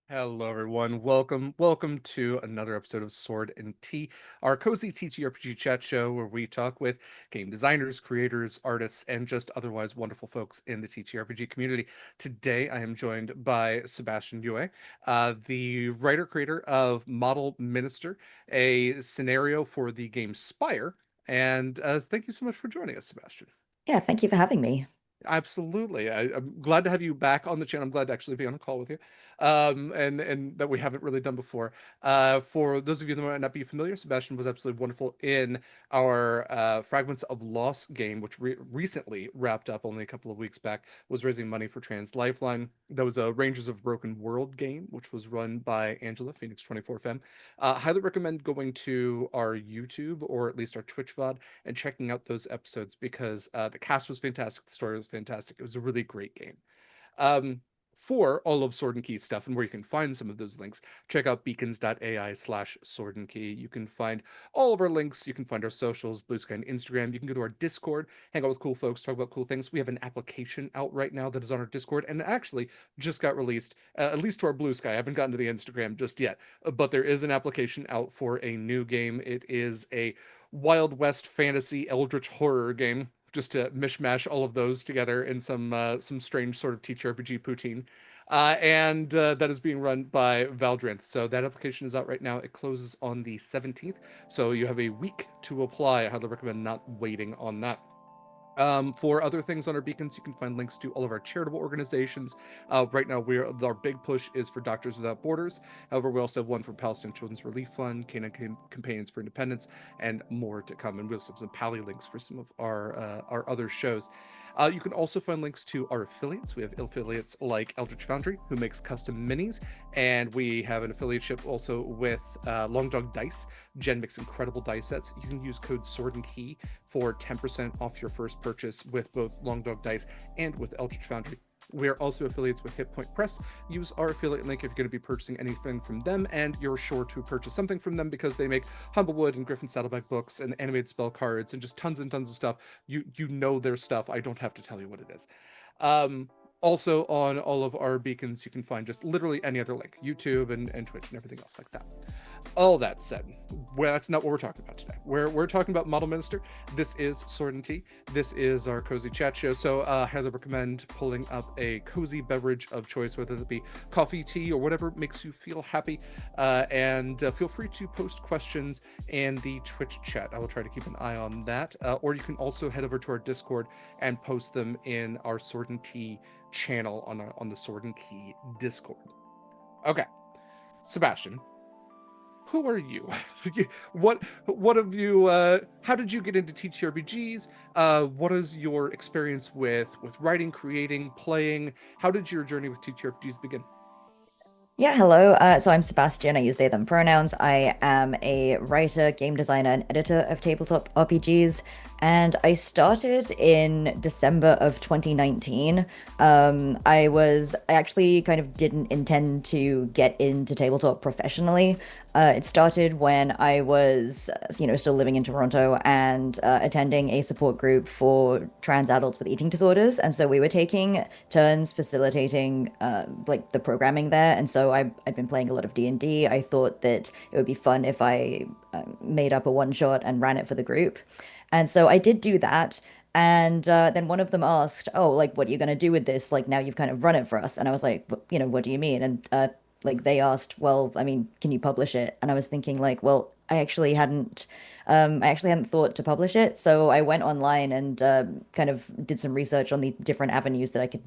Hello, everyone. Welcome to another episode of Sword and Tea, our cozy TTRPG chat show where we talk with game designers, creators, artists, and just otherwise wonderful folks in the TTRPG community. Today, I am joined by Sebastian Yue, the writer creator of Model Minister, a scenario for the game Spire. And thank you so much for joining us, Sebastian. Yeah, thank you for having me. Absolutely. I'm glad to have you back on the channel. I'm glad to actually be on a call with you, and that we haven't really done before. For those of you that might not be familiar, Sebastian was absolutely wonderful in our Fragments of Loss game, which recently wrapped up only a couple of weeks back. Was raising money for Trans Lifeline. That was a Rangers of Broken World game, which was run by Angela Phoenix 24 Fem. Highly recommend going to our YouTube or at least our Twitch VOD and checking out those episodes because the cast was fantastic, the story was fantastic. It was a really great game. Um, for all of Sword and Key stuff and where you can find some of those links, check out beacons.ai/Sword and Key. You can find all of our links. You can find our socials, Blue Sky and Instagram. You can go to our Discord, hang out with cool folks, talk about cool things. We have an application out right now that is on our Discord and it actually just got released, at least to our Blue Sky. I haven't gotten to the Instagram just yet, but there is an application out for a new game. It is a Wild West fantasy eldritch horror game, just to mishmash all of those together in some strange sort of TTRPG poutine. And that is being run by Valdrinth. So that application is out right now. It closes on the 17th. So you have a week to apply. I highly recommend not waiting on that. For other things on our beacons, you can find links to all of our charitable organizations. Right now, our big push is for Doctors Without Borders. However, we also have one for Palestine Children's Relief Fund, Canine Companions for Independence, and more to come. And we also have some Pally links for some of our other shows. You can also find links to our affiliates. We have affiliates like Eldritch Foundry, who makes custom minis, and we have an affiliateship also with Long Dog Dice. Jen makes incredible dice sets. You can use code Sword and Key for 10% off your first purchase with both Long Dog Dice and with Eldritch Foundry. We are also affiliates with Hit Point Press. Use our affiliate link if you're going to be purchasing anything from them, and you're sure to purchase something from them because they make Humblewood and Griffin Saddleback books and animated spell cards and just tons and tons of stuff. You know their stuff. I don't have to tell you what it is. Um, Also on all of our beacons, you can find just literally any other link, YouTube and Twitch and everything else like that. All that said, well, that's not what we're talking about today. We're talking about Model Minister. This is Sword and Tea. This is our cozy chat show. So I highly recommend pulling up a cozy beverage of choice, whether it be coffee, tea, or whatever makes you feel happy. And feel free to post questions in the Twitch chat. I will try to keep an eye on that. Or you can also head over to our Discord and post them in our Sword and Tea channel on the Sword and Key Discord. Okay, Sebastian, who are you? What have you? How did you get into TTRPGs? What is your experience with writing, creating, playing? How did your journey with TTRPGs begin? Yeah, hello. So I'm Sebastian. I use they, them pronouns. I am a writer, game designer, and editor of tabletop RPGs. And I started in December of 2019. I actually kind of didn't intend to get into tabletop professionally. It started when I was, still living in Toronto and attending a support group for trans adults with eating disorders. And so we were taking turns facilitating like the programming there. And so I'd been playing a lot of D&D. I thought that it would be fun if I made up a one shot and ran it for the group. And so I did do that. And then one of them asked, "Oh, like, what are you going to do with this? Like, now you've kind of run it for us." And I was like, What do you mean?" And like, they asked, "Well, I mean, can you publish it?" And I was thinking, like, well, I actually hadn't thought to publish it. So I went online and kind of did some research on the different avenues that I could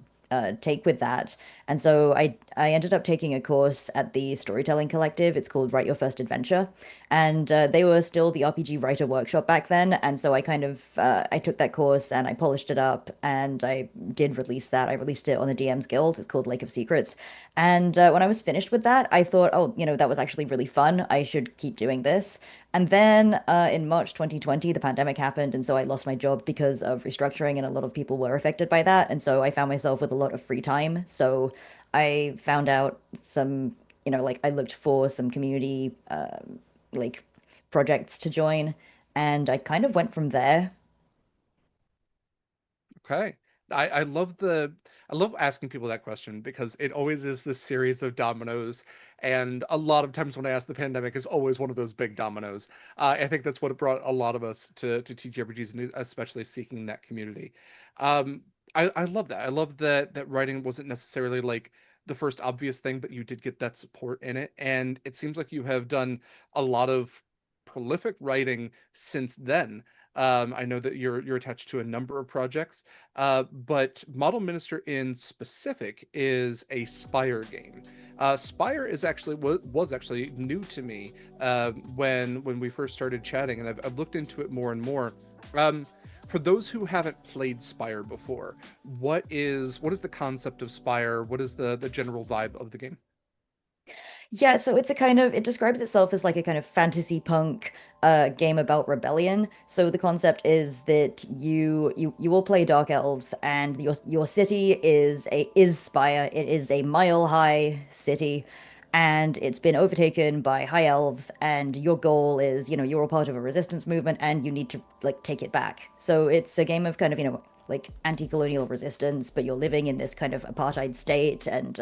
take with that. And so I ended up taking a course at the Storytelling Collective. It's called Write Your First Adventure, and they were still the RPG writer workshop back then. And so I kind of I took that course and I polished it up, and I did release that. I released it on the DM's Guild. It's called Lake of Secrets. And when I was finished with that, I thought, oh, that was actually really fun. I should keep doing this. And then in March 2020, the pandemic happened, and so I lost my job because of restructuring, and a lot of people were affected by that. And so I found myself with a lot of free time. So I found out some, like I looked for some community like projects to join, and I kind of went from there. Okay. I love I love asking people that question because it always is this series of dominoes, and a lot of times when I ask, the pandemic is always one of those big dominoes. I think that's what brought a lot of us to TTRPGs, and especially seeking that community. Um, I love that. I love that writing wasn't necessarily like the first obvious thing, but you did get that support in it, and it seems like you have done a lot of prolific writing since then. I know that you're attached to a number of projects, but Model Minister in specific is a Spire game. Spire is actually was actually new to me when we first started chatting, and I've looked into it more and more. Um, for those who haven't played Spire before, what is the concept of Spire? What is the general vibe of the game? Yeah, so it's a kind of it describes itself as like a kind of fantasy punk game about rebellion. So the concept is that you will play Dark Elves, and your city is Spire. It is a mile high city, and it's been overtaken by high elves, and your goal is, you're all part of a resistance movement, and you need to like take it back. So it's a game of kind of, like anti-colonial resistance, but you're living in this kind of apartheid state, and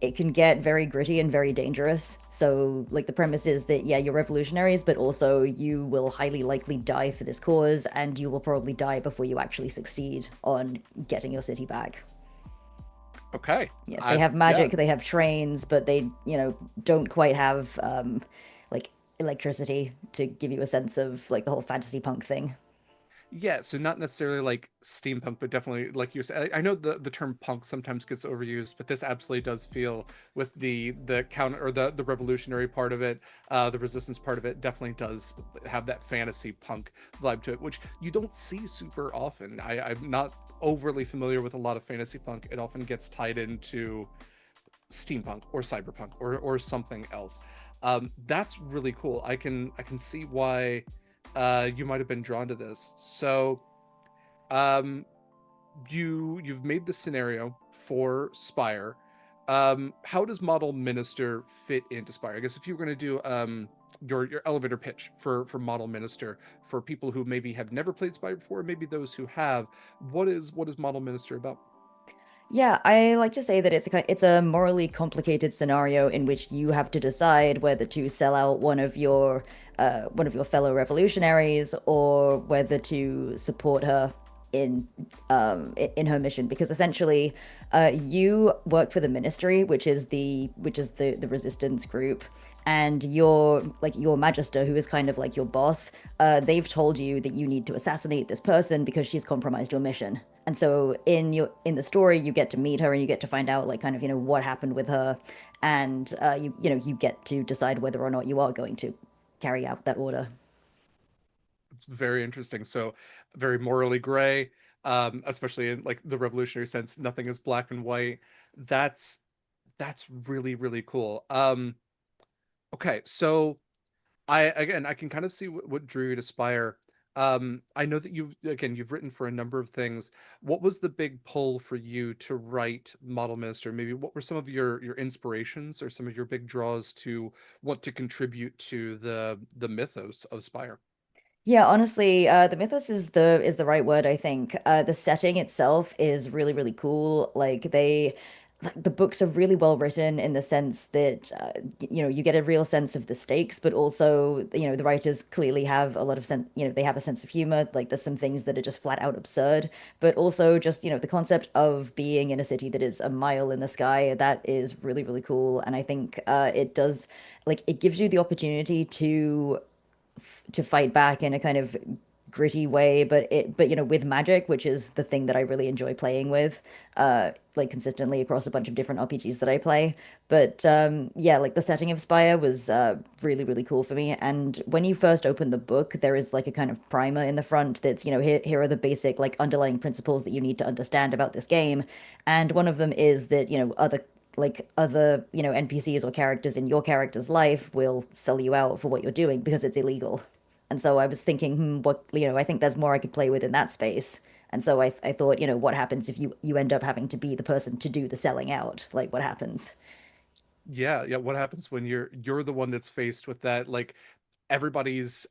it can get very gritty and very dangerous. So, like, the premise is that, yeah, you're revolutionaries, but also you will highly likely die for this cause, and you will probably die before you actually succeed on getting your city back. Okay, Yeah, they I have yeah. magic, they have trains, but they, don't quite have like electricity to give you a sense of like the whole fantasy punk thing. Yeah, so not necessarily like steampunk, but definitely like you said. I know the term punk sometimes gets overused, but this absolutely does feel, with the counter or the revolutionary part of it, the resistance part of it, definitely does have that fantasy punk vibe to it, which you don't see super often. I'm not overly familiar with a lot of fantasy punk. It often gets tied into steampunk or cyberpunk or something else. That's really cool. I can see why you might have been drawn to this. So um, you've made the scenario for Spire. How does Model Minister fit into Spire? I guess if you were going to do your elevator pitch for Model Minister for people who maybe have never played Spire before, maybe those who have, what is Model Minister about? Yeah, I like to say that it's a morally complicated scenario in which you have to decide whether to sell out one of your fellow revolutionaries, or whether to support her in in her mission, because essentially you work for the ministry, which is the resistance group, and your magister, who is kind of like your boss, they've told you that you need to assassinate this person because she's compromised your mission. And so in the story, you get to meet her, and you get to find out like kind of, what happened with her, and you get to decide whether or not you are going to carry out that order. It's very interesting. So very morally gray, especially in like the revolutionary sense. Nothing is black and white. That's that's really really cool. Okay, so I can kind of see what drew you to Spire. I know that you've written for a number of things. What was the big pull for you to write Model Minister? Maybe what were some of your inspirations or some of your big draws to want to contribute to the mythos of Spire? Yeah, honestly, the mythos is the right word, I think. The setting itself is really, really cool. Like the books are really well written in the sense that you get a real sense of the stakes, but also, the writers clearly have a lot of sense. They have a sense of humor. Like there's some things that are just flat out absurd, but also just, the concept of being in a city that is a mile in the sky, that is really, really cool. And I think it does, like, it gives you the opportunity to fight back in a kind of gritty way, but with magic, which is the thing that I really enjoy playing with, like consistently across a bunch of different RPGs that I play. But yeah, like the setting of Spire was really, really cool for me. And when you first open the book, there is like a kind of primer in the front that's, here are the basic like underlying principles that you need to understand about this game. And one of them is that, other, NPCs or characters in your character's life will sell you out for what you're doing because it's illegal. And so I was thinking, I think there's more I could play with in that space. And so I thought, what happens if you end up having to be the person to do the selling out? Like, what happens? Yeah, yeah. What happens when you're the one that's faced with that? Like everybody's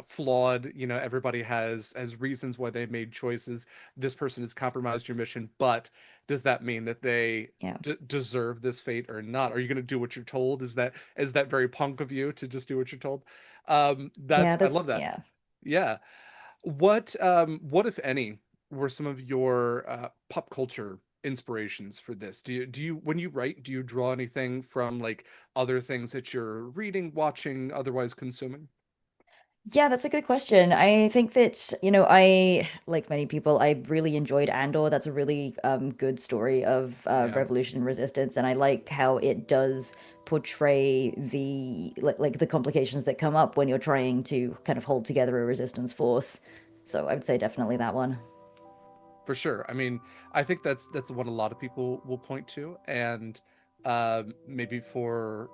flawed. Everybody has reasons why they made choices. This person has compromised your mission, but does that mean that they Yeah. deserve this fate or not? Are you going to do what you're told? Is that very punk of you to just do what you're told? Yeah, That's I love that. yeah. Yeah. What if any were some of your pop culture inspirations for this? Do you when you write, do you draw anything from like other things that you're reading, watching, otherwise consuming? Yeah, that's a good question. I think that, like many people, I really enjoyed Andor. That's a really good story of Yeah, revolution and resistance, and I like how it does portray the like the complications that come up when you're trying to kind of hold together a resistance force. So I would say definitely that one. for sure. I mean, I think that's what a lot of people will point to, and maybe for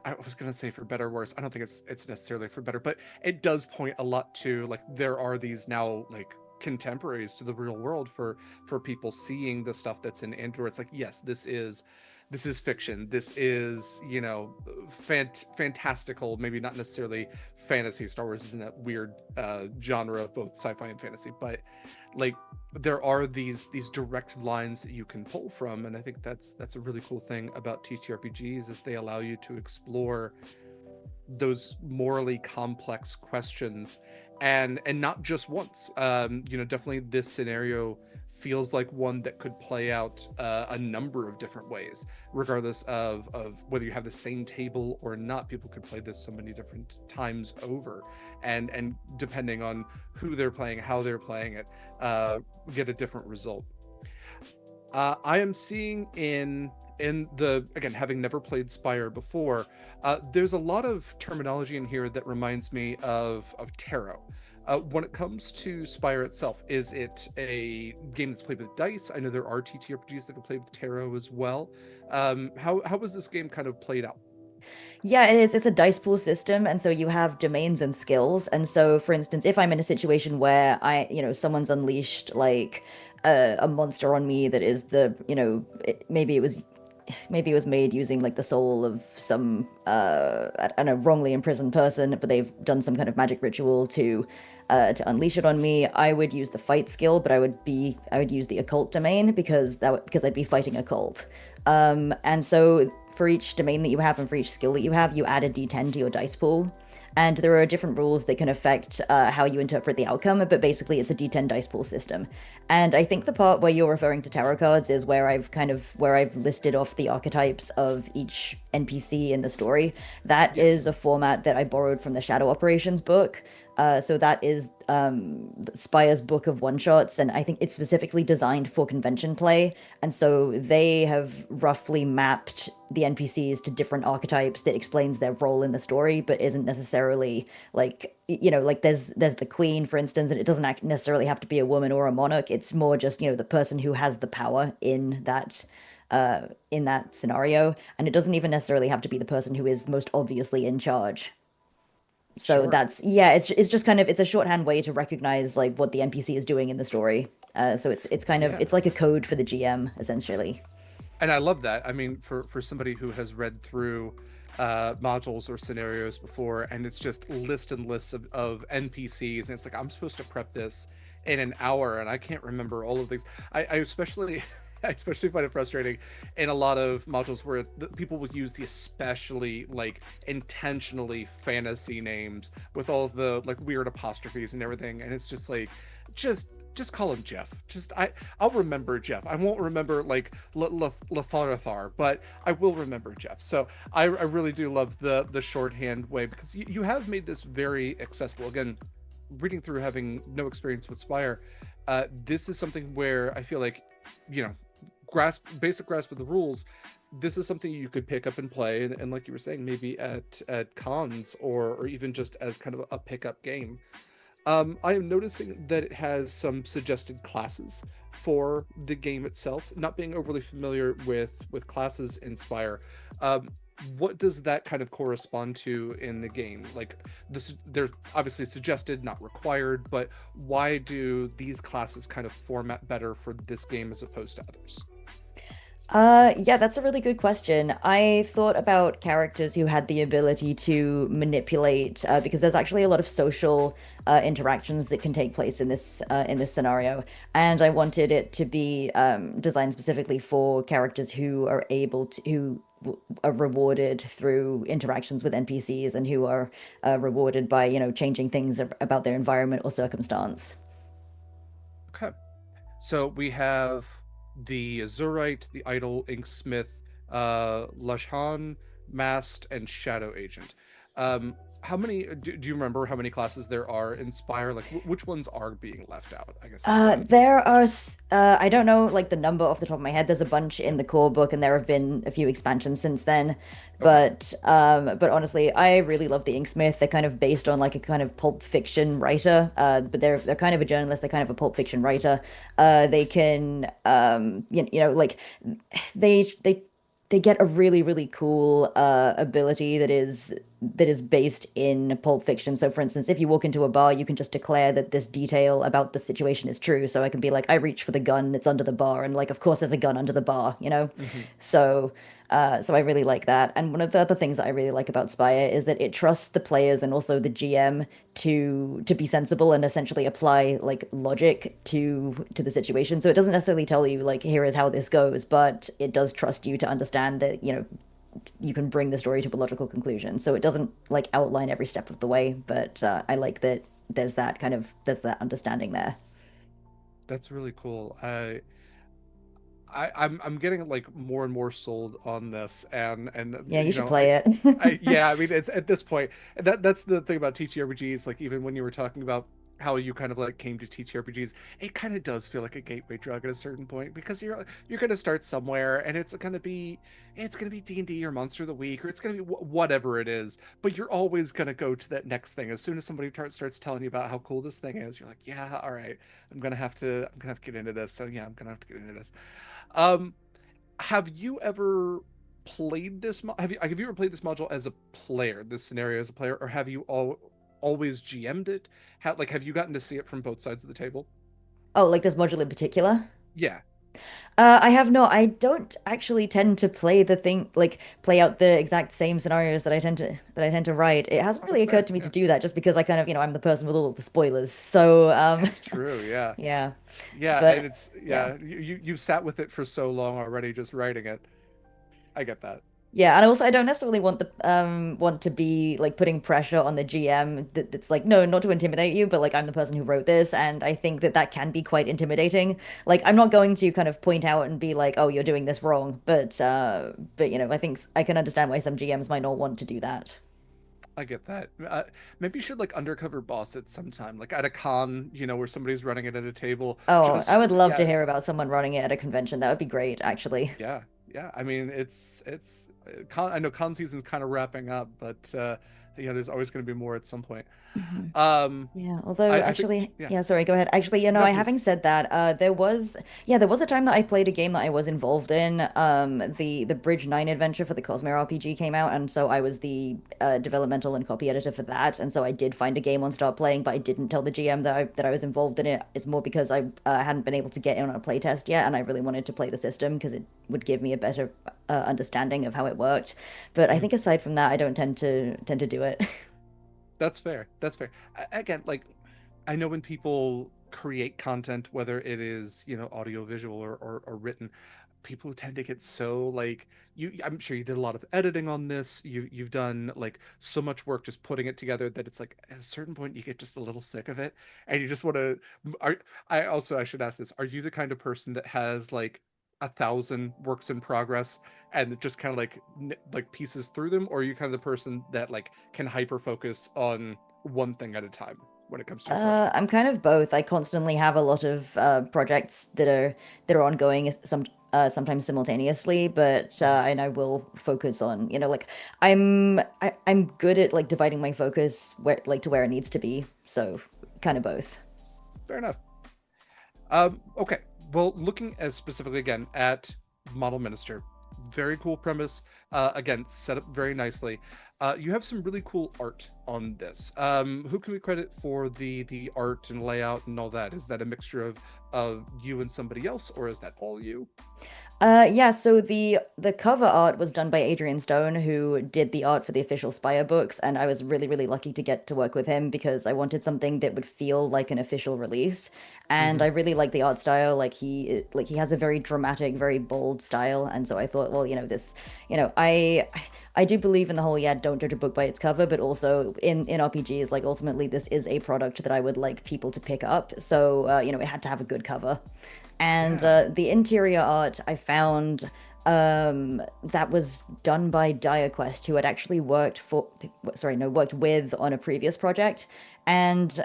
I was gonna say for better or worse. I don't think it's necessarily for better, but it does point a lot to like there are these now like contemporaries to the real world for people seeing the stuff that's in Andor. It's like yes, this is fiction. This is fantastical. Maybe not necessarily fantasy. Star Wars is in that weird genre of both sci-fi and fantasy, but like there are these direct lines that you can pull from, and I think that's a really cool thing about TTRPGs is they allow you to explore those morally complex questions and not just once. Definitely this scenario feels like one that could play out a number of different ways, regardless of whether you have the same table or not. People could play this so many different times over, and depending on who they're playing, how they're playing it, get a different result. I am seeing in the again, having never played Spire before, there's a lot of terminology in here that reminds me of tarot. When it comes to Spire itself, is it a game that's played with dice? I know there are TTRPGs that are played with tarot as well. How was this game kind of played out? Yeah, it is. It's a dice pool system, and so you have domains and skills. And so, for instance, if I'm in a situation where someone's unleashed like a monster on me that is maybe it was made using like the soul of some I don't know, wrongly imprisoned person, but they've done some kind of magic ritual to unleash it on me. I would use the fight skill, but I would use the occult domain because I'd be fighting a cult. And so for each domain that you have and for each skill that you have, you add a d10 to your dice pool. And there are different rules that can affect how you interpret the outcome, but basically it's a d10 dice pool system. And I think the part where you're referring to tarot cards is where I've listed off the archetypes of each NPC in the story. That is Yes. a format that I borrowed from the Shadow Operations book. So that is Spire's book of one shots, and I think it's specifically designed for convention play. And so they have roughly mapped the NPCs to different archetypes that explains their role in the story, but isn't necessarily like like there's the queen, for instance, and it doesn't necessarily have to be a woman or a monarch. It's more just the person who has the power in that scenario, and it doesn't even necessarily have to be the person who is most obviously in charge. So Sure. that's yeah, it's just kind of it's a shorthand way to recognize like what the NPC is doing in the story. So it's kind of Yeah. it's like a code for the GM essentially. And I love that. I mean, for somebody who has read through modules or scenarios before, and it's just list and lists of NPCs, and it's like I'm supposed to prep this in an hour, and I can't remember all of these. I especially I especially find it frustrating in a lot of modules where people will use the especially like intentionally fantasy names with all of the like weird apostrophes and everything, and it's just like just just call him Jeff. I'll remember Jeff. I won't remember like Latharathar, but I will remember Jeff. So I really do love the shorthand way because you have made this very accessible. Again, reading through, having no experience with Spire, this is something where I feel like, you know, basic grasp of the rules. This is something you could pick up and play, and like you were saying, maybe at cons, or even just as kind of a pickup game. I am noticing that it has some suggested classes for the game itself. Not being overly familiar with classes in Spire, um, what does that kind of correspond to in the game? Like this, they're obviously suggested, not required, but why do these classes kind of format better for this game as opposed to others? Yeah, that's a really good question. I thought about characters who had the ability to manipulate, because there's actually a lot of social interactions that can take place in this scenario, and I wanted it to be designed specifically for characters who are able to, are rewarded through interactions with NPCs and who are rewarded by, changing things about their environment or circumstance. Okay. So we have the Azurite, the Idol, Inksmith, Lashan, Mast, and Shadow Agent. How many do you remember how many classes there are in Spire? Like which ones are being left out, I guess is the There are, question. I don't know like the number off the top of my head. There's a bunch in the core book, and there have been a few expansions since then. Okay. But honestly, I really love the Inksmith. They're kind of based on like a kind of pulp fiction writer. But they're kind of a journalist. They're kind of a pulp fiction writer. They can, like they they get a really really cool ability that is based in Pulp Fiction. So, for instance, if you walk into a bar, you can just declare that this detail about the situation is true. So I can be like, I reach for the gun that's under the bar, and like, of course, there's a gun under the bar, you know. Hmm. So, so I really like that. And one of the other things that I really like about Spire is that it trusts the players and also the GM to be sensible and essentially apply like logic to the situation. So it doesn't necessarily tell you like here is how this goes, but it does trust you to understand that, you can bring the story to a logical conclusion. So it doesn't like outline every step of the way, but I like that there's that understanding there. That's really cool. I'm getting like more and more sold on this, and Yeah, you you should know play it. I yeah, I mean it's at this point, that's the thing about TTRPGs. Like even when you were talking about how you kind of like came to TTRPGs, it kind of does feel like a gateway drug at a certain point, because you're gonna start somewhere, and it's gonna be D&D or Monster of the Week, or it's gonna be whatever it is, but you're always gonna go to that next thing. As soon as somebody starts telling you about how cool this thing is, you're like, yeah, all right, I'm gonna have to get into this. So yeah, I'm gonna have to get into this. Um, have you ever played this? Have you ever played this module as a player? This scenario as a player, or have you always GM'd it? Have you gotten to see it from both sides of the table? Oh, like this module in particular? Yeah, I have not. I don't actually tend to play the thing like play out the exact same scenarios that I tend to write. It hasn't really that's occurred fair. to me to Yeah, do that just because I kind of, I'm the person with all of the spoilers. So, that's true. Yeah, yeah. yeah, and But it's yeah. yeah. You've sat with it for so long already, just writing it. I get that. Yeah, and also I don't necessarily want to be like putting pressure on the GM that's like no, not to intimidate you, but like I'm the person who wrote this, and I think that that can be quite intimidating. Like I'm not going to kind of point out and be like, "Oh, you're doing this wrong," but I think I can understand why some GMs might not want to do that. I get that. Maybe you should like undercover boss it sometime, like at a con, where somebody's running it at a table. Oh, Just I would love to yeah, hear about someone running it at a convention. That would be great, actually. yeah, yeah. I mean, I know con season's kind of wrapping up, but there's always going to be more at some point. Mhm. Um, Yeah, although I think actually, yeah. yeah, sorry, go ahead. Actually, No, I please. having said that, there was a time that I played a game that I was involved in. The Bridge 9 adventure for the Cosmere RPG came out, and so I was the developmental and copy editor for that. And so I did find a game on Start Playing, but I didn't tell the GM that I was involved in it. It's more because I hadn't been able to get in on a playtest yet, and I really wanted to play the system because it would give me a better understanding of how it worked. But I Mhm. think aside from that, I don't tend to do it. That's fair. That's fair. Again, like I know when people create content, whether it is audio, visual, or written, people tend to get so like I'm sure you did a lot of editing on this. You've done like so much work just putting it together that it's like at a certain point you get just a little sick of it, and you just want to. Are I should ask this: Are you the kind of person that has like 1,000 works in progress and it just kind of like like pieces through them, or are you kind of the person that like can hyper focus on one thing at a time when it comes to your projects? I'm kind of both. I constantly have a lot of projects that are ongoing, sometimes simultaneously, but Mhm. and I will focus on, like I'm good at like dividing my focus where like to where it needs to be. So kind of both. Fair enough. Okay. Well, looking as specifically again at Model Minister, very cool premise. Again, set up very nicely. You have some really cool art on this. Who can we credit for the art and layout and all that? Is that a mixture of you and somebody else, or is that all you? Yeah, so the cover art was done by Adrian Stone, who did the art for the official Spire books, and I was really, really lucky to get to work with him because I wanted something that would feel like an official release. And Mm-hmm. I really like the art style. Like he has a very dramatic, very bold style, and so I thought, well, I do believe in the whole don't judge a book by its cover, but also in RPGs, like ultimately this is a product that I would like people to pick up. So it had to have a good cover. And Yeah. the interior art I found that was done by DireQuest, who had actually worked with on a previous project. And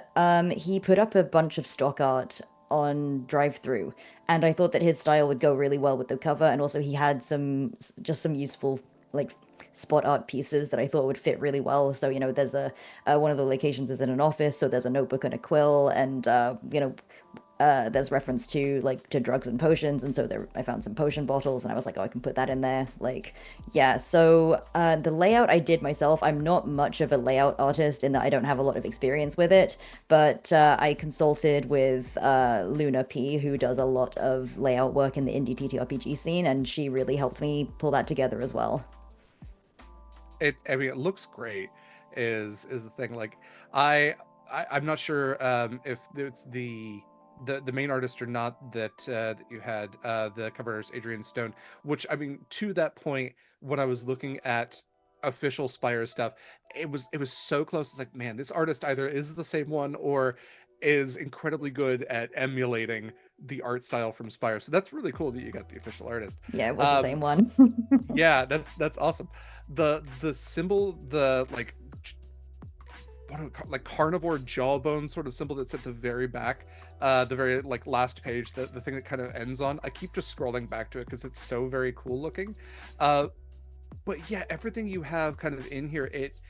he put up a bunch of stock art on drive-through, and I thought that his style would go really well with the cover. And also, he had some useful like spot art pieces that I thought would fit really well. So there's a one of the locations is in an office, so there's a notebook and a quill, and there's reference to like to drugs and potions, and so there I found some potion bottles, and I was like, oh, I can put that in there. Like, yeah. So the layout I did myself. I'm not much of a layout artist in that I don't have a lot of experience with it, but I consulted with Luna P, who does a lot of layout work in the indie TTRPG scene, and she really helped me pull that together as well. I mean, it looks great. Is the thing like I, I'm not sure if it's the main artist or not that you had the cover artist Adrian Stone. Which I mean, to that point, when I was looking at official Spire stuff, it was so close. It's like, man, this artist either is the same one or is incredibly good at emulating the art style from Spire. So that's really cool that you got the official artist. Yeah, it was the Um, same one. yeah, that's awesome. The symbol, the like what do we call, like carnivore jawbone sort of symbol that's at the very back, the very like last page, the thing that kind of ends on. I keep just scrolling back to it because it's so very cool looking. Uh, but yeah, everything you have kind of in here, it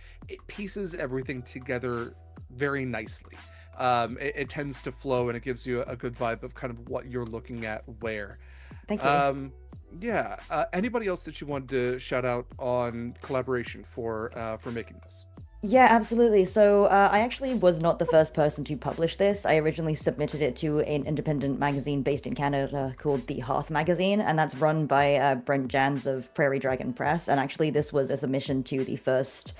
pieces everything together very nicely. It tends to flow and it gives you a good vibe of kind of what you're looking at where. Thank you. Um, yeah. Anybody else that you wanted to shout out on collaboration for making this? Yeah, absolutely. So I actually was not the first person to publish this. I originally submitted it to an independent magazine based in Canada called The Hearth Magazine, and that's run by Brent Jans of Prairie Dragon Press. And actually, this was a submission to the first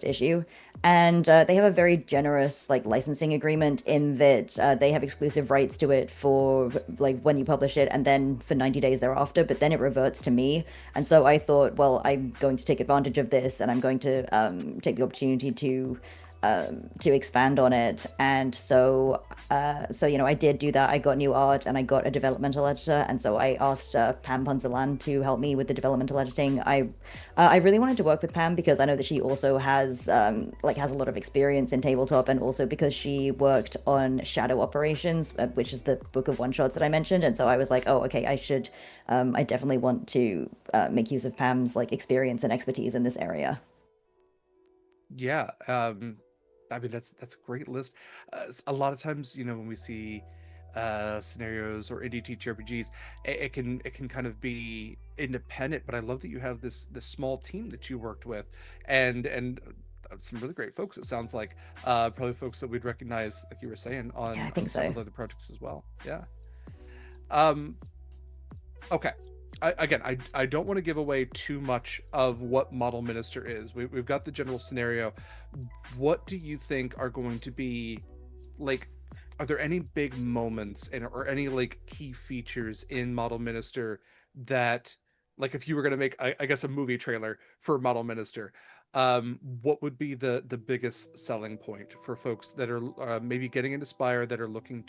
issue, and they have a very generous like licensing agreement in that they have exclusive rights to it for like when you publish it, and then for 90 days thereafter. But then it reverts to me, and so I thought, well, I'm going to take advantage of this, and I'm going to take the opportunity to expand on it. And so I did do that. I got new art and I got a developmental editor, and so I asked Pam Punzalan to help me with the developmental editing. I really wanted to work with Pam because I know that she also has a lot of experience in tabletop, and also because she worked on Shadow Operations, which is the book of one shots that I mentioned. And so I was like, oh, okay, I definitely want to make use of Pam's like experience and expertise in this area. Yeah. I mean, that's a great list. A lot of times, when we see scenarios or indie TTRPGs, it can kind of be independent. But I love that you have this small team that you worked with, and some really great folks. It sounds like probably folks that we'd recognize, like you were saying, Yeah, I on think so. several other projects as well. Yeah. Um, Okay. I don't want to give away too much of what Model Minister is. We've got the general scenario. What do you think are going to be like? Are there any big moments or any like key features in Model Minister that, like, if you were going to make, I guess, a movie trailer for Model Minister, what would be the biggest selling point for folks that are maybe getting into Spire that are looking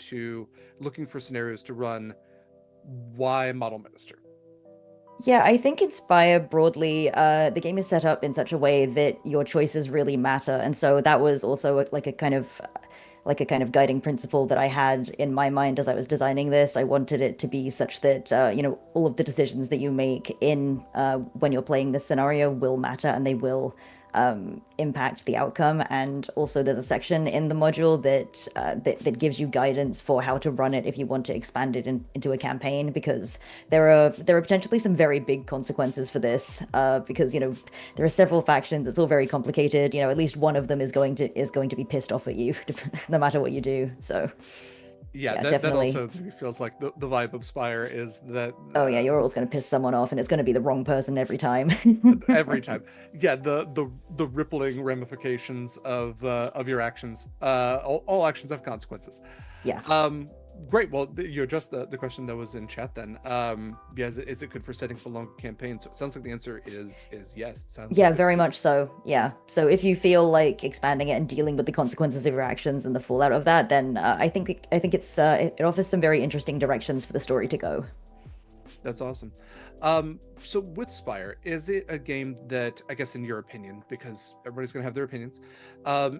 for scenarios to run? Why Model Minister? Yeah, I think Inspire broadly, the game is set up in such a way that your choices really matter, and so that was also like a kind of guiding principle that I had in my mind as I was designing this. I wanted it to be such that all of the decisions that you make in when you're playing this scenario will matter and they will impact the outcome. And also, there's a section in the module that gives you guidance for how to run it if you want to expand it into a campaign, because there are potentially some very big consequences for this. Because there are several factions. It's all very complicated. At least one of them is going to be pissed off at you, no matter what you do. So Yeah, yeah, that definitely. also maybe feels like the vibe of Spire is that Oh yeah, you're always going to piss someone off, and it's going to be the wrong person every time. every time, yeah, the rippling ramifications of your actions, all actions have consequences. Yeah. um Great. Well, you addressed the question that was in chat then. Yeah, is it good for setting up a longer campaign? So it sounds like the answer is yes. It sounds like Yeah, this very could. much so. Yeah. So if you feel like expanding it and dealing with the consequences of your actions and the fallout of that, then I think it offers some very interesting directions for the story to go. That's awesome. So with Spire, is it a game that, I guess in your opinion, because everybody's gonna have their opinions,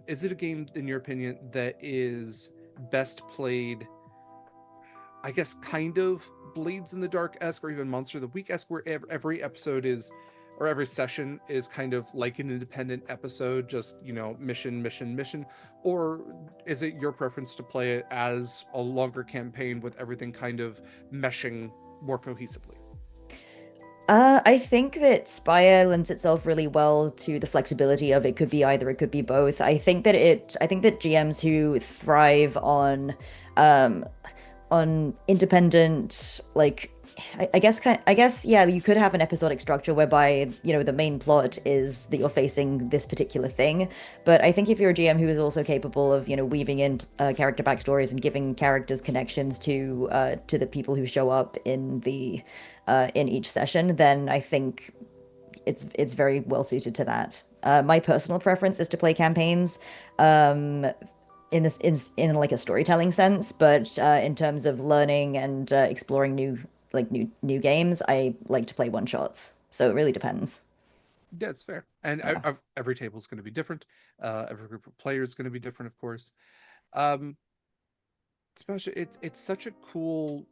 is it a game in your opinion that is best played, I guess, kind of Blades in the Dark esque or even Monster of the Week esque, where every episode is, or every session is kind of like an independent episode, just, mission, mission, mission? Or is it your preference to play it as a longer campaign with everything kind of meshing more cohesively? I think that Spire lends itself really well to the flexibility of it could be either, it could be both. I think that GMs who thrive um, on independent, like, I guess yeah, you could have an episodic structure whereby the main plot is that you're facing this particular thing. But I think if you're a GM who is also capable of weaving in character backstories and giving characters connections to the people who show up in each session, then I think it's very well suited to that. My personal preference is to play campaigns, um, in like a storytelling sense, but in terms of learning and exploring new games, I like to play one shots. So it really depends. Yeah, it's fair. And Yeah. every table is going to be different. Every group of players is going to be different, of course. Um, Especially, it's such a cool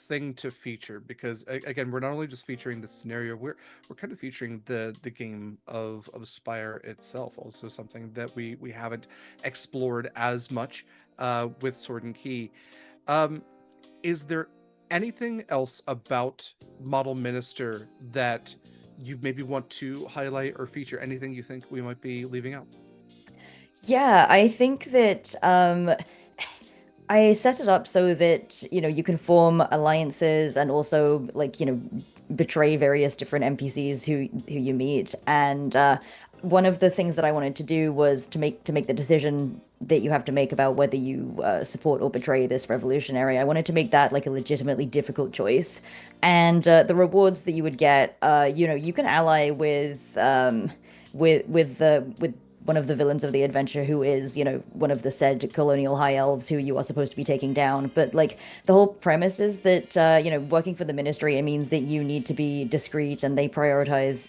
thing to feature because, again, we're not only just featuring the scenario, we're kind of featuring the game of Spire itself. Also, something that we haven't explored as much with Sword and Key. Um, is there anything else about Model Minister that you maybe want to highlight or feature? Anything you think we might be leaving out? Yeah, I think that I set it up so that, you can form alliances and also betray various different NPCs who you meet. And one of the things that I wanted to do was to make the decision that you have to make about whether you support or betray this revolutionary. I wanted to make that like a legitimately difficult choice. And the rewards that you would get, you can ally with one of the villains of the adventure who is, one of the said colonial high elves who you are supposed to be taking down. But like the whole premise is that working for the ministry, it means that you need to be discreet and they prioritize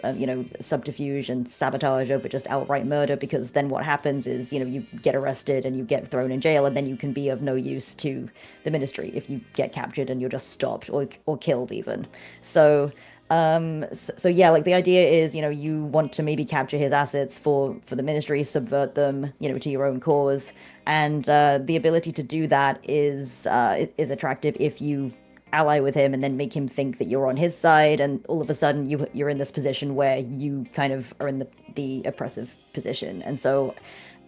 subterfuge and sabotage over just outright murder, because then what happens is, you get arrested and you get thrown in jail and then you can be of no use to the ministry if you get captured and you're just stopped or killed even. So so yeah, like the idea is, you want to maybe capture his assets for the ministry, subvert them, to your own cause, and the ability to do that is attractive if you ally with him and then make him think that you're on his side, and all of a sudden you're in this position where you kind of are in the oppressive position, and so.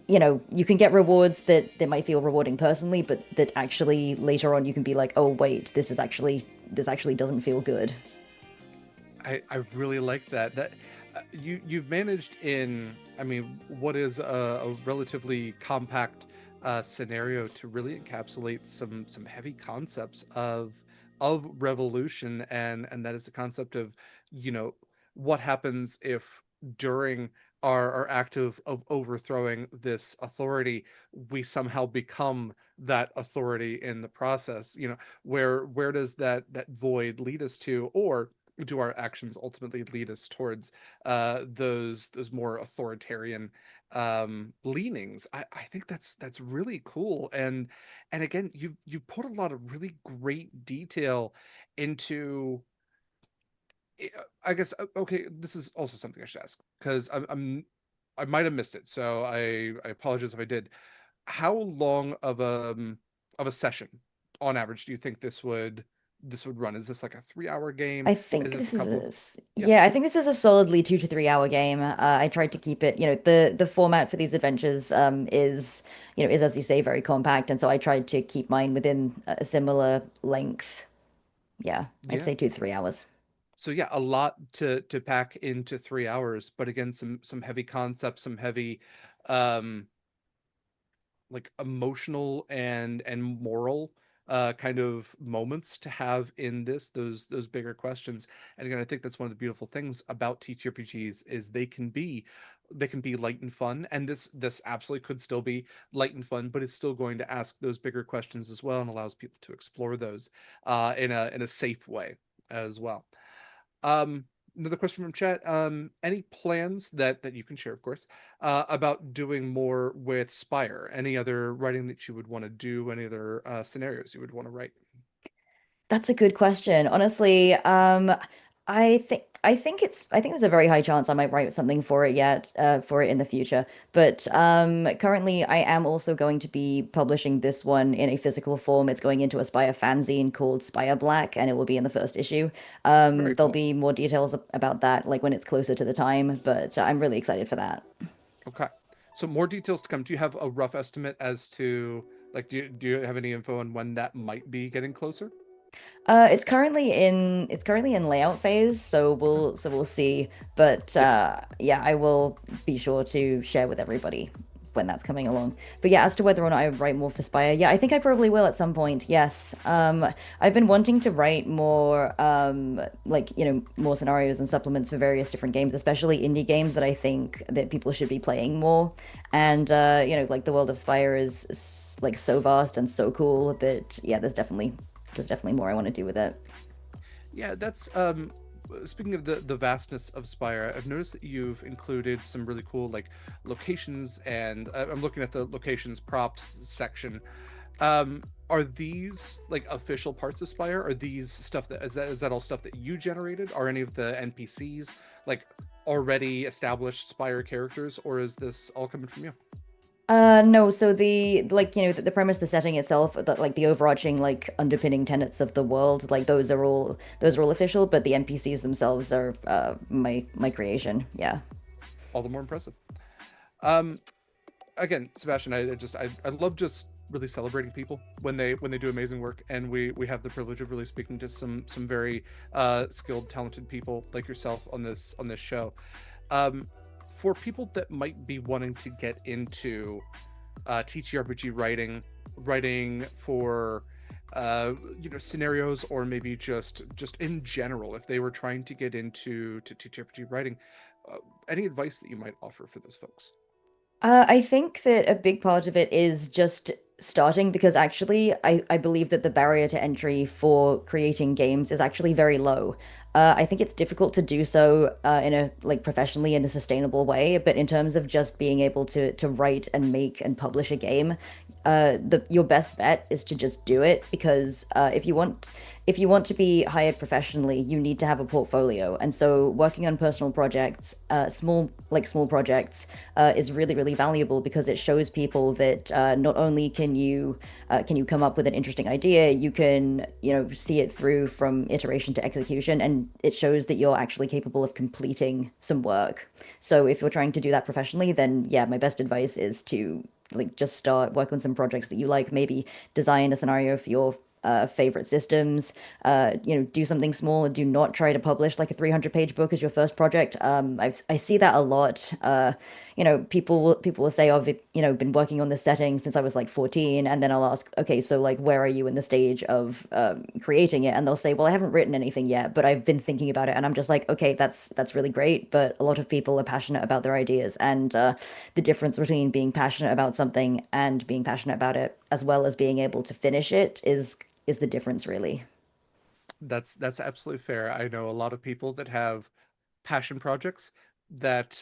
You can get rewards that might feel rewarding personally, but that actually later on you can be like, oh wait, this actually doesn't feel good. I really like that. That you've managed in, I mean, what is a relatively compact scenario to really encapsulate some heavy concepts of revolution, and that is the concept of, you know what happens if during our act of overthrowing this authority, we somehow become that authority in the process. Where does that void lead us to? Or do our actions ultimately lead us towards those more authoritarian leanings. I think that's really cool. And again, you've put a lot of really great detail into I guess okay, this is also something I should ask because I might have missed it, so I apologize if I did. How long of a session on average do you think this would run? Is this like a 3 hour game? I Is think this a this is couple of yeah, yeah, I think this is a solidly 2 to 3 hour game. I tried to keep it, the format for these adventures is, is as you say, very compact, and so I tried to keep mine within a similar length. Yeah, I'd yeah. say 2 to 3 hours. So yeah, a lot to pack into 3 hours, but again, some heavy concepts, some heavy um like emotional and moral kind of moments to have in this those bigger questions. And again, I think that's one of the beautiful things about TTRPGs is they can be light and fun, and this absolutely could still be light and fun, but it's still going to ask those bigger questions as well and allows people to explore those in a safe way as well. um Another question from chat. Any plans that you can share, of course, about doing more with Spire? Any other writing that you would want to do? Any other scenarios you would want to write? That's a good question. Honestly, I think there's a very high chance I might write something for it yet, for it in the future. But currently I am also going to be publishing this one in a physical form. It's going into a Spire fanzine called Spire Black, and it will be in the first issue. Very There'll cool. be more details about that, like when it's closer to the time, but I'm really excited for that. Okay. So more details to come. Do you have a rough estimate as to like do you have any info on when that might be getting closer? It's currently in layout phase, so Okay. we'll see. But Yeah. yeah, I will be sure to share with everybody when that's coming along. But yeah, as to whether or not I write more for Spire, yeah, I think I probably will at some point. Yes. I've been wanting to write more like, more scenarios and supplements for various different games, especially indie games that I think that people should be playing more. And like the world of Spire is like so vast and so cool that yeah, there's definitely more I want to do with it. Yeah, that's speaking of the vastness of Spire, I've noticed that you've included some really cool like locations and I'm looking at the locations props section. Are these like official parts of Spire? Are these stuff that is that all stuff that you generated? Are any of the NPCs like already established Spire characters, or is this all coming from you? No, so the like, the premise, the setting itself, like the overarching like underpinning tenets of the world, like those are all official, but the NPCs themselves are my creation. Yeah. All the more impressive. Um, Again, Sebastian, I love just really celebrating people when they do amazing work, and we have the privilege of really speaking to some very skilled, talented people like yourself on this show. Um, for people that might be wanting to get into TTRPG writing for scenarios, or maybe just in general, if they were trying to get into to TTRPG writing, uh, any advice that you might offer for those folks? I think that a big part of it is just starting because actually I believe that the barrier to entry for creating games is actually very low. I think it's difficult to do so in a like professionally in a sustainable way, but in terms of just being able to write and make and publish a game, the your best bet is to just do it because if you want to be hired professionally, you need to have a portfolio. And so working on personal projects, small projects, is really, really valuable because it shows people that not only can you come up with an interesting idea, you can, see it through from iteration to execution, and it shows that you're actually capable of completing some work. So if you're trying to do that professionally, then yeah, my best advice is to like just start work on some projects that you like, maybe design a scenario for your favorite systems. Do something small and do not try to publish like a 300-page book as your first project. I see that a lot. People will say, "Oh, I've been working on this setting since I was like 14," and then I'll ask, "Okay, so like where are you in the stage of creating it?" And they'll say, "Well, I haven't written anything yet, but I've been thinking about it." And I'm just like, "Okay, that's really great, but a lot of people are passionate about their ideas, and the difference between being passionate about something and being passionate about it, as well as being able to finish it, is the difference really." That's absolutely fair. I know a lot of people that have passion projects that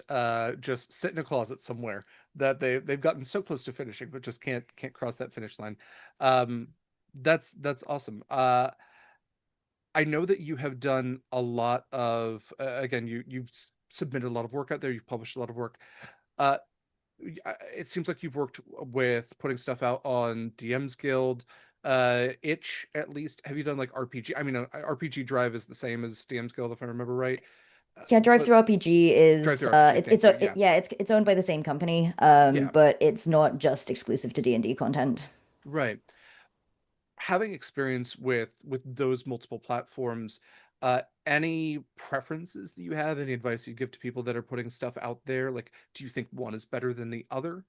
just sit in a closet somewhere that they've gotten so close to finishing but just can't cross that finish line. Um, that's awesome. I know that you have done a lot of again, you've submitted a lot of work out there, you've published a lot of work. Uh, it seems like you've worked with putting stuff out on DM's Guild, itch at least. Have you done like RPG? I mean, RPG Drive is the same as DM's Guild if I remember right. Yeah, But Drive-through RPG Drive is Through RPG, thank you. Yeah. yeah, it's owned by the same company, Yeah, but it's not just exclusive to D&D content. right. Having experience with those multiple platforms, any preferences that you have, any advice you give to people that are putting stuff out there? Like, do you think one is better than the other?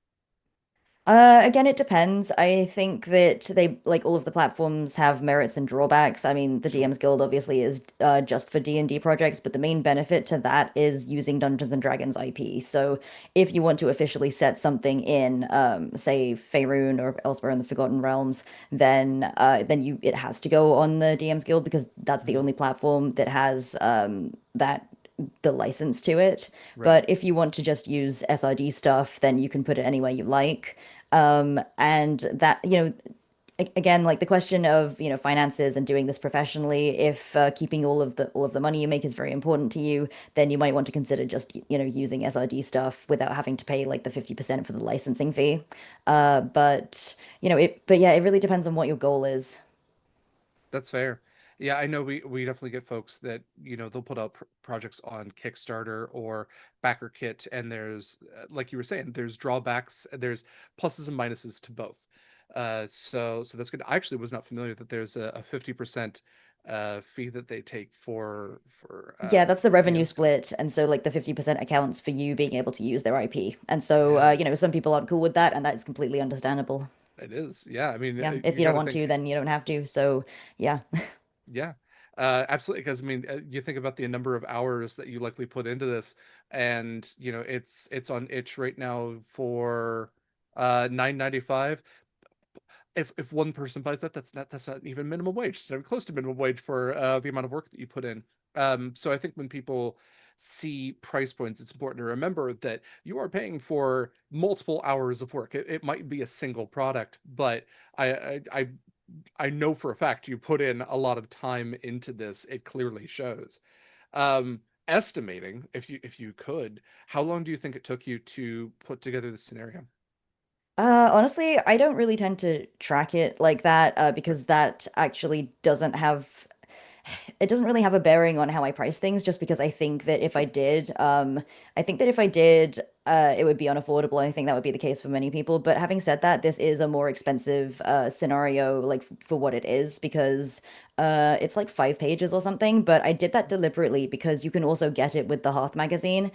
Again, it depends. I think that they like all of the platforms have merits and drawbacks. I mean, the Sure. DM's Guild obviously is just for D&D projects, but the main benefit to that is using Dungeons and Dragons IP. So if you want to officially set something in, say Faerun or elsewhere in the Forgotten Realms, then you it has to go on the DM's Guild because that's the Mhm. only platform that has that the license to it. Right. But if you want to just use SRD stuff, then you can put it anywhere you like. And that, again, like the question of, finances and doing this professionally, if keeping all of the money you make is very important to you, then you might want to consider just, using SRD stuff without having to pay like the 50% for the licensing fee. But yeah, it really depends on what your goal is. That's fair. Yeah, I know we definitely get folks that, they'll put out projects on Kickstarter or BackerKit, and there's like you were saying, there's drawbacks, there's pluses and minuses to both. So that's good. I actually was not familiar that there's a 50% fee that they take for Yeah, that's the revenue DMs Guild. split. And so like the 50% accounts for you being able to use their IP. And so Yeah, some people aren't cool with that, and that is completely understandable. it is. Yeah, I mean, Yeah, if you you don't got to want to, think. then you don't have to. So yeah. Yeah, absolutely. Because I mean, you think about the number of hours that you likely put into this, and it's on itch right now for 9.95. If one person buys that, that's not even minimum wage. It's not even close to minimum wage for the amount of work that you put in. So I think when people see price points, it's important to remember that you are paying for multiple hours of work. It might be a single product, but I know for a fact you put in a lot of time into this. It clearly shows. Estimating, if you could, how long do you think it took you to put together the scenario? Honestly, I don't really tend to track it like that Right. because that actually doesn't have it doesn't really have a bearing on how I price things, just because Sure. I think that if I did, it would be unaffordable. I think that would be the case for many people. But having said that, this is a more expensive scenario, like for what it is, because it's like 5 pages or something. But I did that deliberately because you can also get it with the Hearth magazine,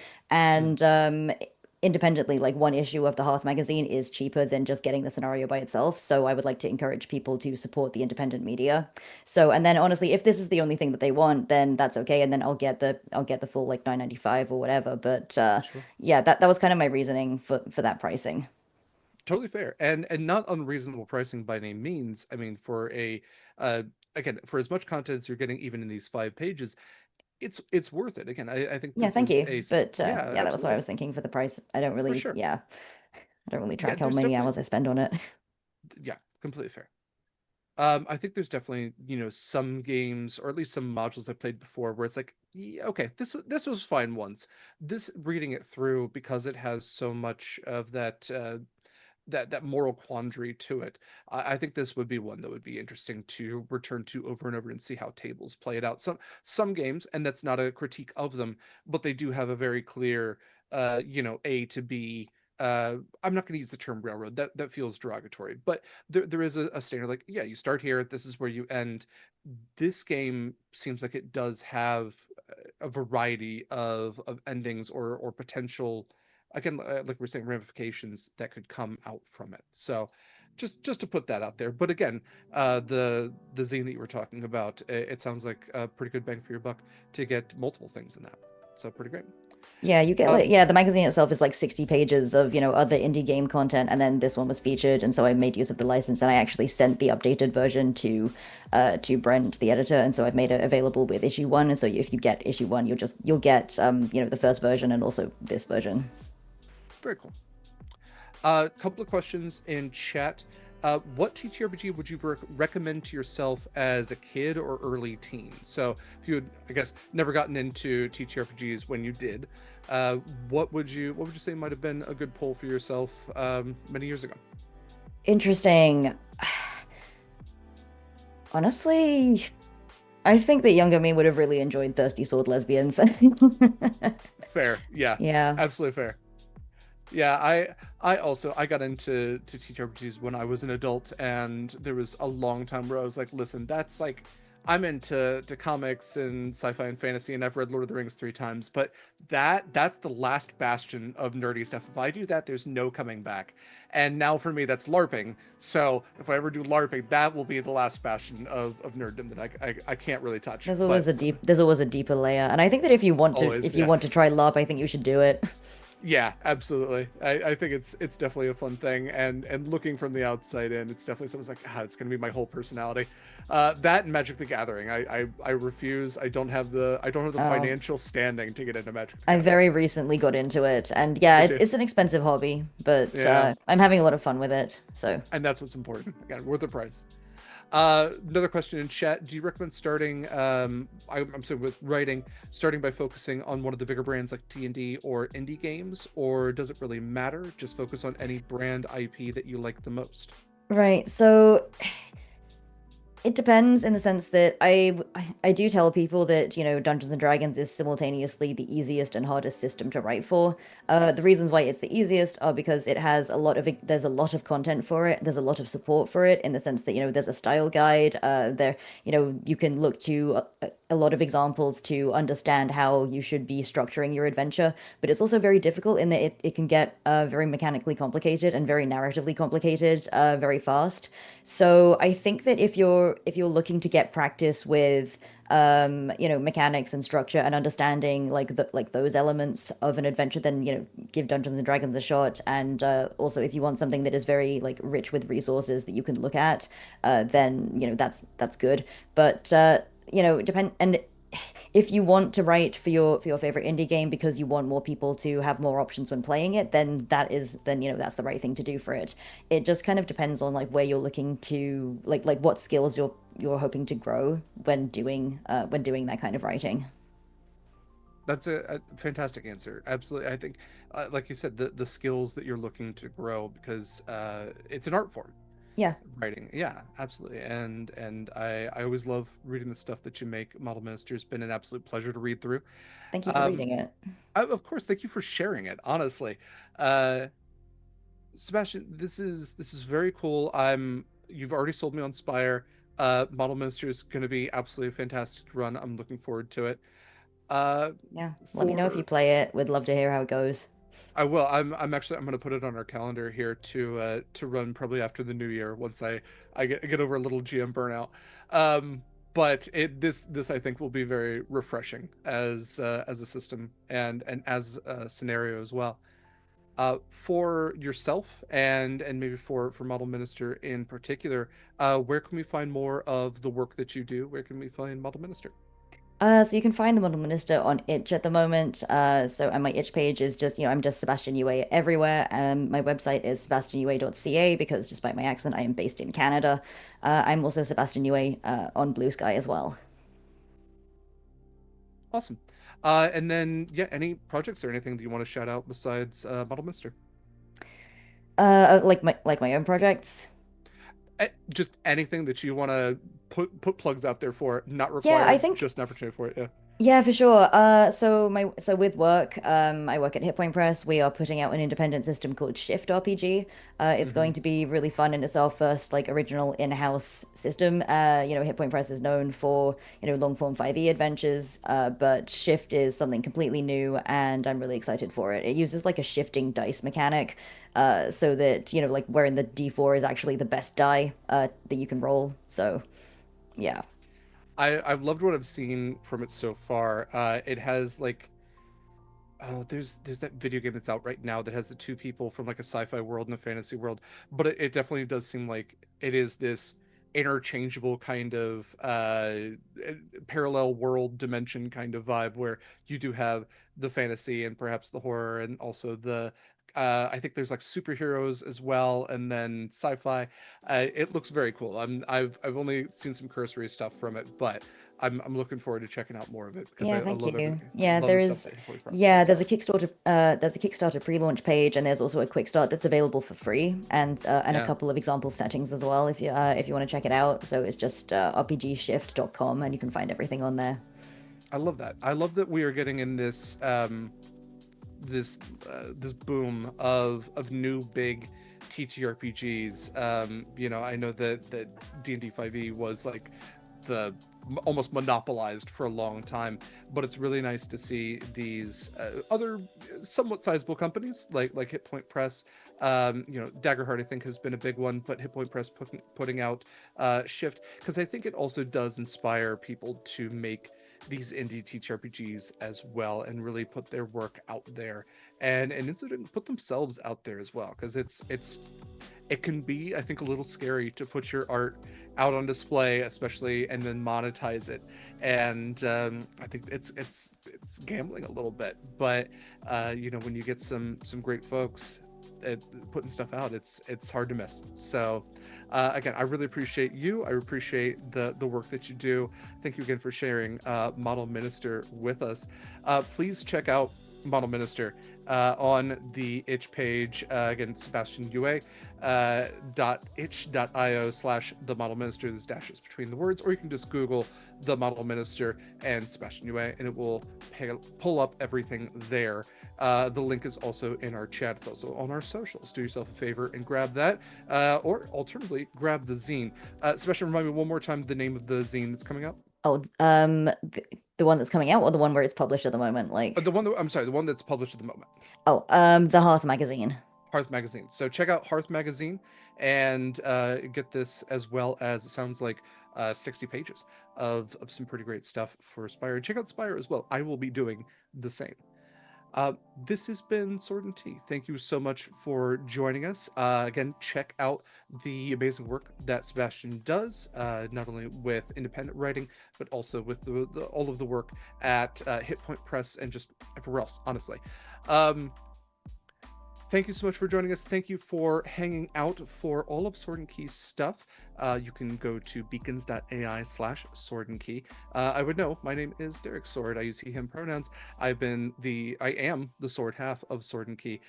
Mhm. and independently, like one issue of the Hearth magazine is cheaper than just getting the scenario by itself. So I would like to encourage people to support the independent media. So, and then honestly, if this is the only thing that they want, then that's okay. And then I'll get the full like 9.95 or whatever. But Sure. yeah, that was kind of my reasoning for that pricing. Totally fair, and not unreasonable pricing by any means. I mean, for a uh, again, for as much content as you're getting, even in these 5 pages, it's worth it. Again, I think Yeah, this thank is you. a But yeah, yeah, that was what I absolutely, was thinking for the price. I don't for really, sure. yeah, I don't really Yeah, track how there's many definitely hours I spend on it. yeah, completely fair. I think there's definitely, some games or at least some modules I played before where it's like, yeah, okay, this was fine once. This reading it through because it has so much of that moral quandary to it. I think this would be one that would be interesting to return to over and over and see how tables play it out. Some games, and that's not a critique of them, but they do have a very clear, A to B. I'm not going to use the term railroad. That feels derogatory, but there is a standard. Like, yeah, you start here. This is where you end. This game seems like it does have a variety of endings or potential, again, like we're saying, ramifications that could come out from it. So just to put that out there. But again, the zine that you were talking about, it sounds like a pretty good bang for your buck to get multiple things in that. So pretty great. Yeah, you get Uh, like yeah, the magazine itself is like 60 pages of, other indie game content, and then this one was featured, and so I made use of the license, and I actually sent the updated version to Brent, the editor, and so I've made it available with issue one, and so if you get issue one, you'll get the first version and also this version. Very cool. A couple of questions in chat. What TTRPG would you recommend to yourself as a kid or early teen? So, if you had, I guess, never gotten into TTRPGs when you did, uh, what would you say might have been a good pull for yourself many years ago? Interesting. Honestly, I think that younger me would have really enjoyed Thirsty Sword Lesbians. Fair, yeah, Yeah. absolutely fair. Yeah, I got into TTRPGs when I was an adult, and there was a long time where I was like, listen, that's like I'm into comics and sci-fi and fantasy, and I've read Lord of the Rings 3 times, but that's the last bastion of nerdy stuff. If I do that, there's no coming back. And now for me, that's LARPing. So if I ever do LARPing, that will be the last bastion of nerddom that I can't really touch. But There's always a deeper layer. And I think that if you want to always, if you yeah. want to try LARP, I think you should do it. Yeah, absolutely. I think it's definitely a fun thing, and looking from the outside in, it's definitely something's like, it's gonna be my whole personality. That and Magic the Gathering. I refuse. I don't have the Oh, financial standing to get into Magic the I Gathering. very recently got into it, and yeah, Did it's you? it's an expensive hobby, but Yeah, I'm having a lot of fun with it. So, and that's what's important. Again, worth the price. Another question in chat: do you recommend starting? I'm sorry, with writing, starting by focusing on one of the bigger brands like D&D or indie games, or does it really matter? Just focus on any brand IP that you like the most. right. So it depends in the sense that I do tell people that, Dungeons and Dragons is simultaneously the easiest and hardest system to write for. The Yes. reasons why it's the easiest are because there's a lot of content for it. There's a lot of support for it in the sense that, there's a style guide. You can look to a lot of examples to understand how you should be structuring your adventure. But it's also very difficult in that it can get very mechanically complicated and very narratively complicated very fast. So I think that if you're looking to get practice with mechanics and structure and understanding like those elements of an adventure, then give Dungeons and Dragons a shot. And also if you want something that is very like rich with resources that you can look at, then that's good. But depend and if you want to write for your favorite indie game because you want more people to have more options when playing it, then that's the right thing to do for it. It just kind of depends on like where you're looking to like what skills you're hoping to grow when doing that kind of writing. That's a fantastic answer. Absolutely. I think, like you said, the skills that you're looking to grow, because it's an art form, Yeah, writing. Yeah, absolutely. And I always love reading the stuff that you make. Model Minister's been an absolute pleasure to read through. thank you for Um, reading it. of course, thank you for sharing it. Honestly, uh, Sebastian, this is very cool. You've already sold me on Spire. Model Minister is going to be absolutely fantastic to run. I'm looking forward to it. Uh, Yeah, let me know if you for play it. Would love to hear how it goes. I will. I'm gonna put it on our calendar here to run probably after the new year once I get over a little GM burnout. Um, but this I think will be very refreshing as a system and as a scenario as well. For yourself and maybe for Model Minister in particular, where can we find more of the work that you do? Where can we find Model Minister? So you can find the Model Minister on Itch at the moment. And my Itch page is just, I'm just Sebastian UA everywhere. My website is sebastianua.ca because despite my accent, I am based in Canada. I'm also Sebastian UA on Blue Sky as well. Awesome. And then yeah, any projects or anything that you want to shout out besides Model Minister? Like my own projects. Just anything that you want to put plugs out there for, not Yeah, I required, think just an opportunity for it. Yeah. Yeah, for sure. So with work, I work at Hit Point Press. We are putting out an independent system called Shift RPG. It's Hmm. going to be really fun, and it's our first like original in-house system. Hit Point Press is known for long form 5e adventures, but Shift is something completely new, and I'm really excited for it. It uses like a shifting dice mechanic, so that like wherein the D4 is actually the best die that you can roll. So yeah. I've loved what I've seen from it so far. It has like Oh, there's that video game that's out right now that has the two people from like a sci-fi world and a fantasy world, but it definitely does seem like it is this interchangeable kind of parallel world dimension kind of vibe where you do have the fantasy and perhaps the horror and also the I think there's like superheroes as well and then sci-fi. It looks very cool. I've only seen some cursory stuff from it, but I'm looking forward to checking out more of it because Yeah, I thank love you. everything. Yeah, Love there the stuff is. that Hit Press Yeah, puts out. there's a Kickstarter pre-launch page, and there's also a quick start that's available for free, and a Yeah, couple of example settings as well if you want to check it out. So it's just rpgshift.com, and you can find everything on there. I love that. I love that we are getting in this this this boom of new big TTRPGs. I know that D&D 5e was like the almost monopolized for a long time, but it's really nice to see these other somewhat sizable companies like Hit Point Press. Daggerheart I think has been a big one, but Hit Point Press putting out Shift, because I think it also does inspire people to make these indie TTRPGs as well and really put their work out there and put themselves out there as well, because it can be, I think, a little scary to put your art out on display, especially, and then monetize it. And I think it's gambling a little bit, but when you get some great folks putting stuff out, it's hard to miss. So again, I really appreciate you. I appreciate the work that you do. Thank you again for sharing Model Minister with us. Please check out Model Minister on the itch page. Again, Sebastian Ue, .itch.io/ the model minister. There's dashes between the words, or you can just Google the model minister and Sebastian Ue, and it will pull up everything there. The link is also in our chat. It's also on our socials. Do yourself a favor and grab that, or alternatively, grab the zine. Sebastian, remind me one more time the name of the zine that's coming out. Oh, the one that's coming out, or the one where it's published at the moment, like. I'm sorry, the one that's published at the moment. Oh, the Hearth magazine. Hearth Magazine. So check out Hearth Magazine and get this, as well as it sounds like 60 pages of some pretty great stuff for Spire. Check out Spire as well. I will be doing the same. Uh, this has been Sword and Tea. Thank you so much for joining us. Again, check out the amazing work that Sebastian does, not only with independent writing, but also with all of the work at Hit Point Press and just everywhere else, honestly. Um, Thank you so much for joining us. Thank you for hanging out for all of Sword and Key's stuff. You can go to beacons.ai/Sword and Key. I would know. My name is Derek Sword. I use he/him pronouns. I am the sword half of Sword and Key.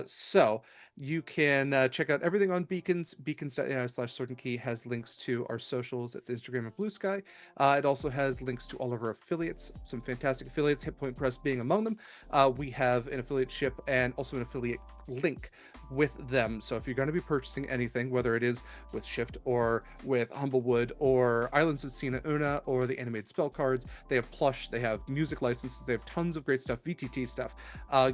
So you can check out everything on Beacons. Beacons.ai/Sword and Key has links to our socials. It's Instagram and Blue Sky. It also has links to all of our affiliates, some fantastic affiliates, Hit Point Press being among them. We have an affiliate ship and also an affiliate link with them. So if you're going to be purchasing anything, whether it is with Shift or with Humblewood or Islands of Sina Una or the animated spell cards, they have plush, they have music licenses, they have tons of great stuff, VTT stuff.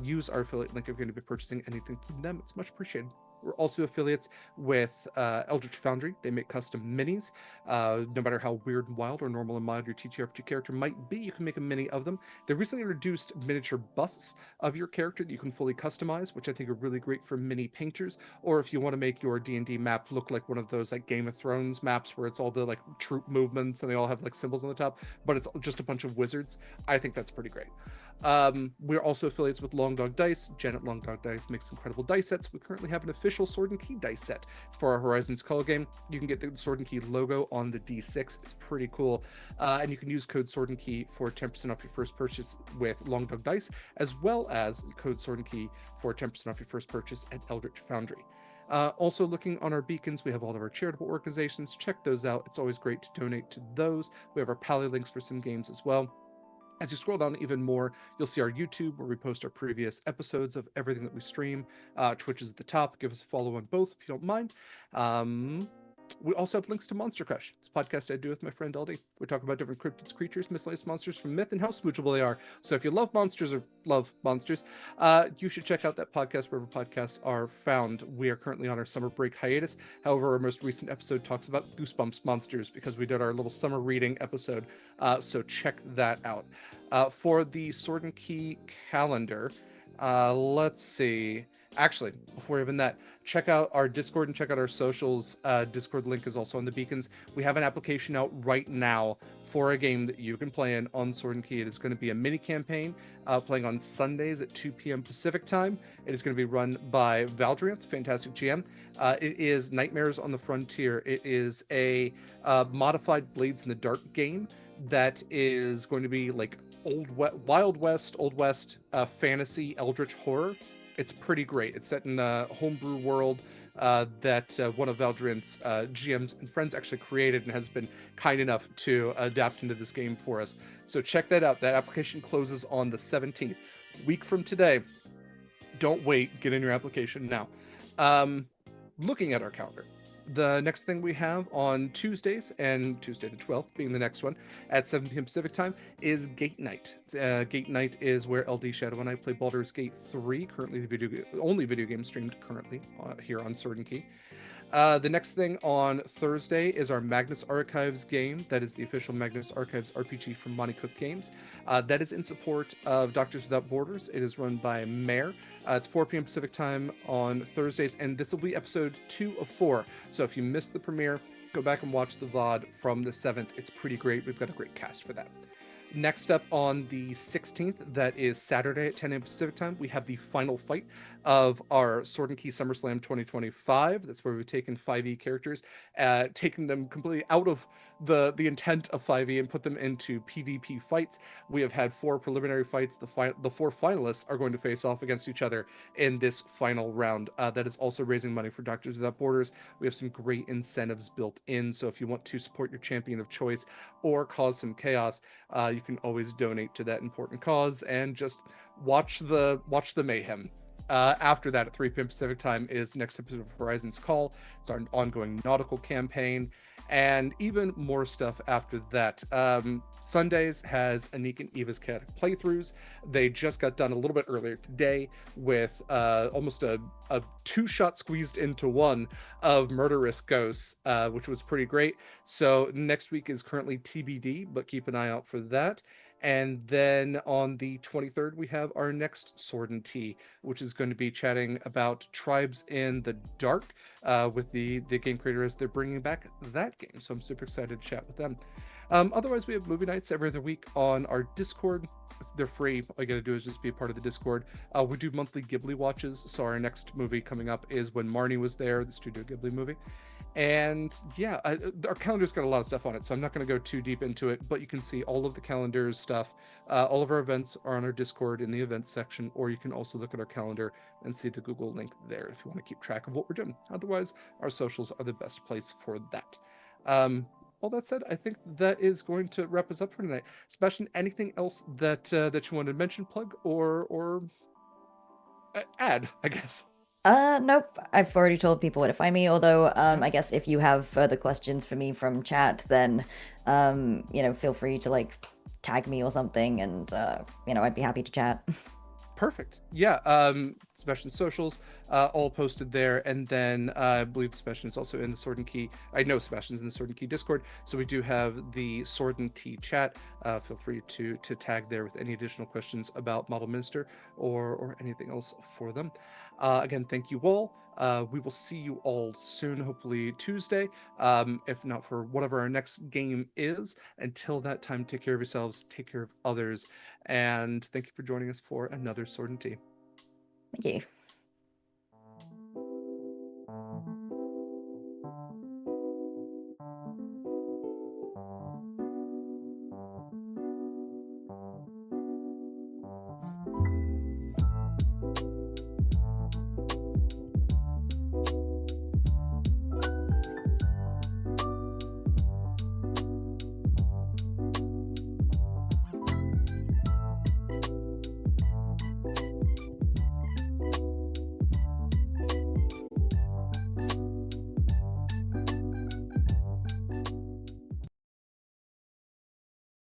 Use our affiliate link if you're going to be purchasing anything from them. It's much appreciated. We're also affiliates with Eldritch Foundry. They make custom minis. No matter how weird and wild or normal and mild your TTRPG character might be, you can make a mini of them. They recently introduced miniature busts of your character that you can fully customize, which I think are really great for mini painters. Or if you want to make your D&D map look like one of those like Game of Thrones maps where it's all the like troop movements and they all have like symbols on the top, but it's just a bunch of wizards. I think that's pretty great. We're also affiliates with Long Dog Dice. Janet Long Dog Dice makes incredible dice sets. We currently have an official Sword and Key dice set for our Horizons Call game. You can get the Sword and Key logo on the D6. It's pretty cool. And you can use code Sword and Key for 10% off your first purchase with Long Dog Dice, as well as code Sword and Key for 10% off your first purchase at Eldritch Foundry. Also, looking on our beacons, we have all of our charitable organizations. Check those out. It's always great to donate to those. We have our Pally links for some games as well. As you scroll down even more, you'll see our YouTube where we post our previous episodes of everything that we stream. Twitch is at the top. Give us a follow on both if you don't mind. We also have links to Monster Crush. It's a podcast I do with my friend LD. We talk about different cryptids, creatures, miscellaneous monsters from myth, and how smoochable they are. So if you love monsters or love monsters, you should check out that podcast wherever podcasts are found. We are currently on our summer break hiatus. However, our most recent episode talks about Goosebumps monsters because we did our little summer reading episode. So check that out. For the Sword and Key calendar, let's see. Actually, before even that, check out our Discord and check out our socials. Discord link is also on the beacons. We have an application out right now for a game that you can play in on Sword and Key. It is going to be a mini campaign playing on Sundays at 2 p.m. Pacific time. It is going to be run by Valdrianth, fantastic GM. It is Nightmares on the Frontier. It is a modified Blades in the Dark game that is going to be like Wild West, Old West fantasy eldritch horror. It's pretty great. It's set in a homebrew world that one of Valdrin's GMs and friends actually created and has been kind enough to adapt into this game for us. So check that out. That application closes on the 17th, week from today. Don't wait. Get in your application now. Um, Looking at our calendar, the next thing we have on Tuesdays, and Tuesday the 12th being the next one at 7 p.m. Pacific time, is Gate Night. Gate Night is where LD Shadow and I play Baldur's Gate 3, currently the only video game streamed currently here on Sword and Key. The next thing on Thursday is our Magnus Archives game. That is the official Magnus Archives RPG from Monty Cook Games. That is in support of Doctors Without Borders. It is run by Mare. It's 4 p.m. Pacific time on Thursdays, and this will be episode 2 of 4. So if you missed the premiere, go back and watch the VOD from the 7th. It's pretty great. We've got a great cast for that. Next up on the 16th, that is Saturday at 10 a.m. Pacific time, we have the final fight of our Sword and Key SummerSlam 2025. That's where we've taken 5e characters, taken them completely out of the intent of 5e and put them into PvP fights. We have had 4 preliminary fights. The 4 finalists are going to face off against each other in this final round. That is also raising money for Doctors Without Borders. We have some great incentives built in, so if you want to support your champion of choice or cause some chaos, you can always donate to that important cause and just watch the mayhem. After that, at 3 p.m. Pacific time, is the next episode of Horizon's Call. It's our ongoing nautical campaign, and even more stuff after that. Sundays has Anik and Eva's chaotic playthroughs. They just got done a little bit earlier today with almost a two-shot squeezed into one of Murderous Ghosts, which was pretty great. So next week is currently TBD, but keep an eye out for that. And then on the 23rd, we have our next Sword and Tea, which is going to be chatting about Tribes in the Dark with the game creators. They're bringing back that game. So I'm super excited to chat with them. Otherwise, we have movie nights every other week on our Discord. They're free. All you got to do is just be a part of the Discord. We do monthly Ghibli watches. So our next movie coming up is When Marnie Was There, the Studio Ghibli movie. And yeah, our calendar's got a lot of stuff on it, so I'm not going to go too deep into it, but you can see all of the calendar's stuff. All of our events are on our Discord in the events section, or you can also look at our calendar and see the Google link there if you want to keep track of what we're doing. Otherwise, our socials are the best place for that. All that said, I think that is going to wrap us up for tonight. Sebastian, anything else that you wanted to mention, plug, or add? I guess. Nope. I've already told people where to find me, although Yeah. I guess if you have further questions for me from chat, then feel free to like tag me or something and I'd be happy to chat. Perfect. Yeah. Sebastian's socials, all posted there. And then I believe Sebastian is also in the Sword and Key. I know Sebastian's in the Sword and Key Discord. So we do have the Sword and Tea chat. Feel free to tag there with any additional questions about Model Minister or anything else for them. Again, thank you all. We will see you all soon, hopefully Tuesday. If not for whatever our next game is. Until that time, take care of yourselves, take care of others, and thank you for joining us for another Sword and Tea. Thank you.